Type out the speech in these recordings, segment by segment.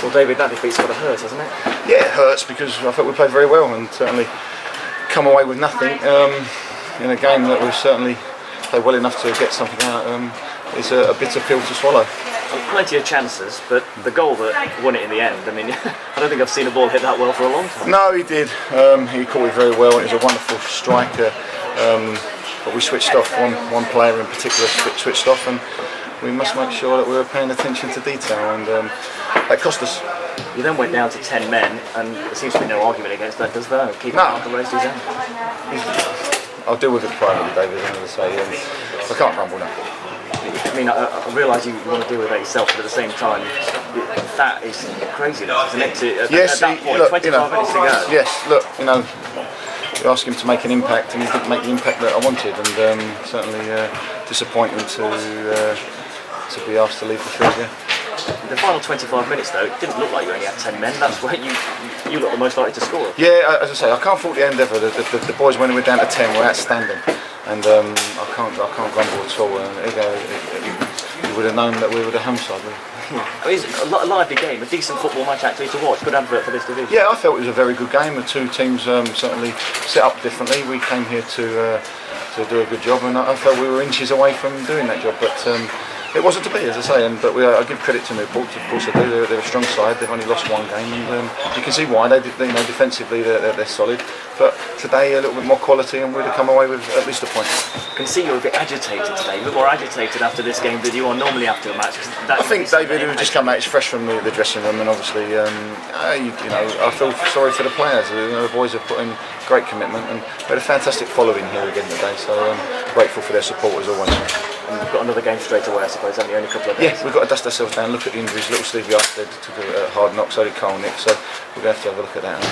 Well, David, that defeat's got to hurt, hasn't it? Yeah, it hurts because I thought we played very well and certainly come away with nothing in a game that we've certainly played well enough to get something out. It's a bitter pill to swallow. Plenty of chances, but the goal that won it in the end, I mean, I don't think I've seen a ball hit that well for a long time. No, he did. He caught it very well. It was a wonderful striker, but we switched off. One player in particular switched off, and we must make sure that we were paying attention to detail, and that cost us. You then went down to 10 men, and there seems to be no argument against that, does there? Keep Parker raised his hand. I'll deal with it privately, David, as I say. I can't grumble now. I mean, I realise you want to deal with it yourself, but at the same time, that is crazy, isn't it? Yes, at that point, look, 25 minutes to go. Yes, look, you ask him to make an impact, and he didn't make the impact that I wanted, and certainly disappointing to be asked to leave the field. Yeah. The final 25 minutes, though, it didn't look like you only had 10 men. That's where you got the most likely to score. Yeah, as I say, I can't fault the endeavour. The boys, when we were down to 10, were outstanding, and I can't grumble at all. You would have known that we were the home side. I mean, it's a lively game, a decent football match actually to watch. Good advert for this division. Yeah, I felt it was a very good game. The two teams certainly set up differently. We came here to do a good job, and I felt we were inches away from doing that job, but. It wasn't to be, as I say, but I give credit to Newport. Of course, I do. They're a strong side. They've only lost one game, and you can see why. Defensively, they're solid. But today, a little bit more quality, and we'd have come away with at least a point. I can see you're a bit agitated today, a bit more agitated after this game than you are normally after a match. I think David, who just come out, he's fresh from the dressing room, and obviously, I feel sorry for the players. The boys have put in great commitment, and we had a fantastic following here again today. So I'm grateful for their support as always. And we've got another game straight away, I suppose, haven't you? Only a couple of days. Yeah, we've got to dust ourselves down, look at the injuries. Little Stevie Arstead took a hard knock, so did Carl Nick, so we're going to have to have a look at that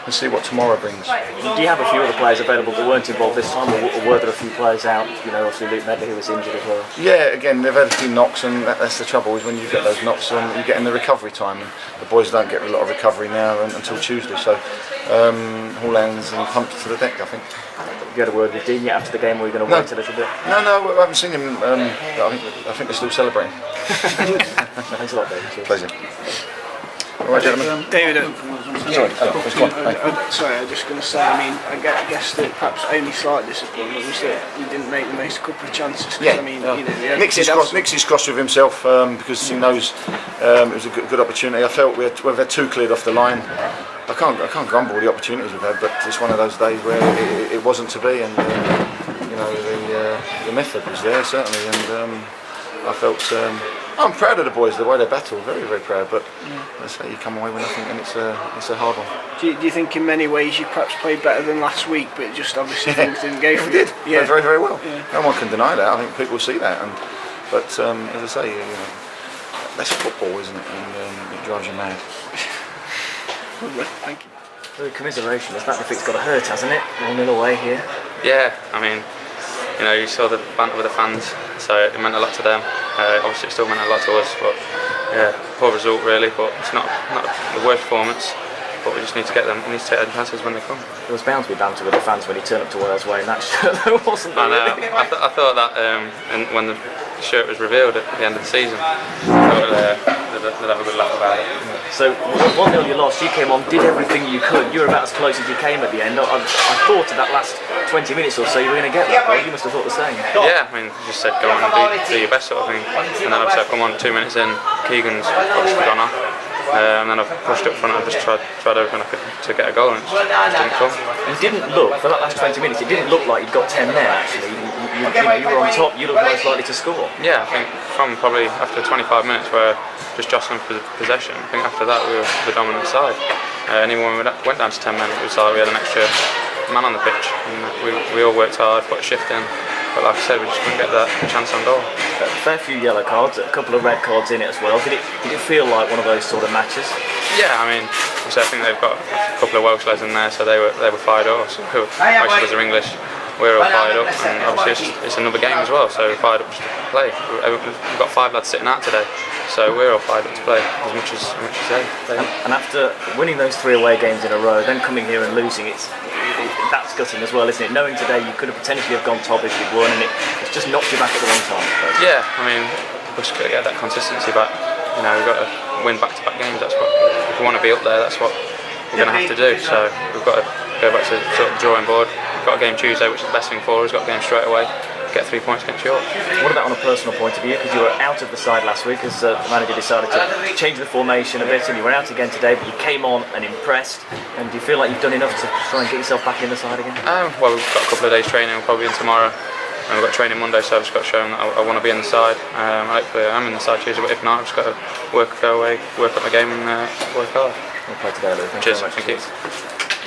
and see what tomorrow brings. Do you have a few other players available that weren't involved this time, or were there a few players out? Obviously Luke Medley, who was injured as well. Yeah, again, they've had a few knocks, and that's the trouble, is when you get those knocks, you get in the recovery time, and the boys don't get a lot of recovery now until Tuesday, so all hands and pumped to the deck, I think. You had a word with Dean yet after the game, or are you going to wait a little bit? No, I haven't seen him. I think they're still celebrating. Thanks a lot, David. Cheers. Pleasure. All right, gentlemen. David, sorry, I was just going to say, I guess that perhaps only slight disappointment was that you didn't make the most couple of chances. Yeah, Nick's his cross with himself because he knows it was a good opportunity. I felt we've had two cleared off the line. I can't grumble with the opportunities we've had, but it's one of those days where it wasn't to be, and the method was there certainly, and I felt I'm proud of the boys, the way they battle, very very proud. But let's say you come away with nothing, and it's a hard one. Do you think in many ways you perhaps played better than last week, but just obviously things didn't go for you? We did. Yeah, very very well. Yeah. No one can deny that. I think people see that, but as I say, that's football, isn't it? And it drives you mad. Thank you. Very commiseration, as that defeat's got to hurt, hasn't it? 1-0 away here. Yeah, you saw the banter with the fans, so it meant a lot to them. Obviously it still meant a lot to us, but yeah, poor result really, but it's not the worst performance. But we just need to get them. We need to take their chances when they come. There was bound to be banter with the fans when he turned up to Wales way in that shirt, though, wasn't there? I thought that when the shirt was revealed at the end of the season, they'd have a good laugh about it. So 1-0 you lost. You came on, did everything you could. You were about as close as you came at the end. I thought of that last 20 minutes or so you were going to get that goal. You must have thought the same. Yeah, just said go on and do your best sort of thing. And then obviously I've come on 2 minutes in. Keegan's obviously gone off. And then I've pushed up front and just tried everything I could to get a goal, and it just didn't come. It didn't look, for that last 20 minutes, it didn't look like you'd got 10 there actually. You were on top, you looked most likely to score. Yeah, I think from probably after 25 minutes where just jostling for possession, I think after that we were the dominant side. And even when we went down to 10 men, it was like we had an extra man on the pitch, and we all worked hard, put a shift in. But like I said, we just couldn't get that chance on goal. A fair few yellow cards, a couple of red cards in it as well. Did it feel like one of those sort of matches? Yeah, obviously I think they've got a couple of Welsh lads in there, so they were fired up. So most of us are English. We're all fired up, and obviously it's another game as well, so we're fired up to play. We've got 5 lads sitting out today, so we're all fired up to play as much as they. And after winning those 3 away games in a row, then coming here and losing, that's gutting as well, isn't it? Knowing today you could have potentially have gone top if you'd won, and it's just knocked you back at the wrong time. Yeah, we've just got to get that consistency back. We've got to win back-to-back games. That's what, if we want to be up there, that's what we're going to have to do. So we've got to go back to sort of the drawing board. We've got a game Tuesday, which is the best thing for us. We've got a game straight away. Get 3 points against York. What about on a personal point of view? Because you were out of the side last week as the manager decided to change the formation a bit, and you were out again today, but you came on and impressed. And do you feel like you've done enough to try and get yourself back in the side again? Well, we've got a couple of days training. We'll probably be in tomorrow. And we've got training Monday, so I've just got to show them that I want to be in the side. Hopefully I am in the side Tuesday, but if not, I've just got to go away, work up my game and work hard. We'll play today, Lou. Thank Cheers, you very much. thank you.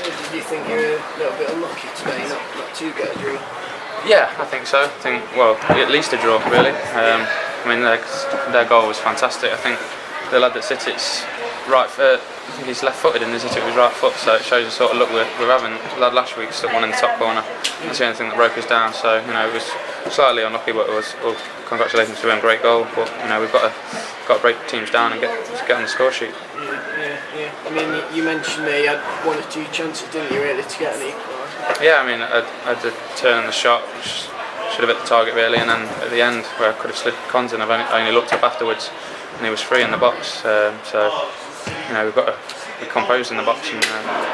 Did you think you were a little bit unlucky today not to get a draw? Yeah, I think so. I think, well, at least a draw, really. I mean, their goal was fantastic. I think the lad that sits it's right foot, I think he's left-footed and he hit it with his right foot, so it shows the sort of look we're having. The lad last week stuck one in the top corner. That's the only thing that broke us down. So, you know, it was slightly unlucky, but it was. Well, congratulations to him, great goal. But you know, we've got to break teams down and get on the score sheet. Yeah. I mean, you mentioned there you had 1 or 2 chances, didn't you, really, to get an equaliser? Yeah, I mean, I had the turn and the shot, which should have hit the target really, and then at the end where I could have slid Cons in, I only looked up afterwards and he was free in the box. So you know, we've got to be composed in the box and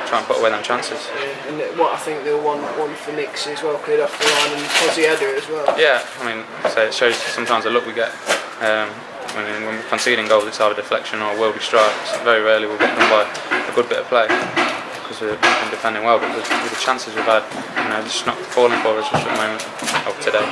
try and put away them chances. Yeah, and what I think they were one for Nix as well, cleared off the line, and Posy header as well. Yeah, I mean, so it shows sometimes the look we get. When we're conceding goals, it's either deflection or worldly strikes. Very rarely we'll get done by a good bit of play because we've been defending well. But with the chances we've had, you know, they're just not falling for us just at the moment of today.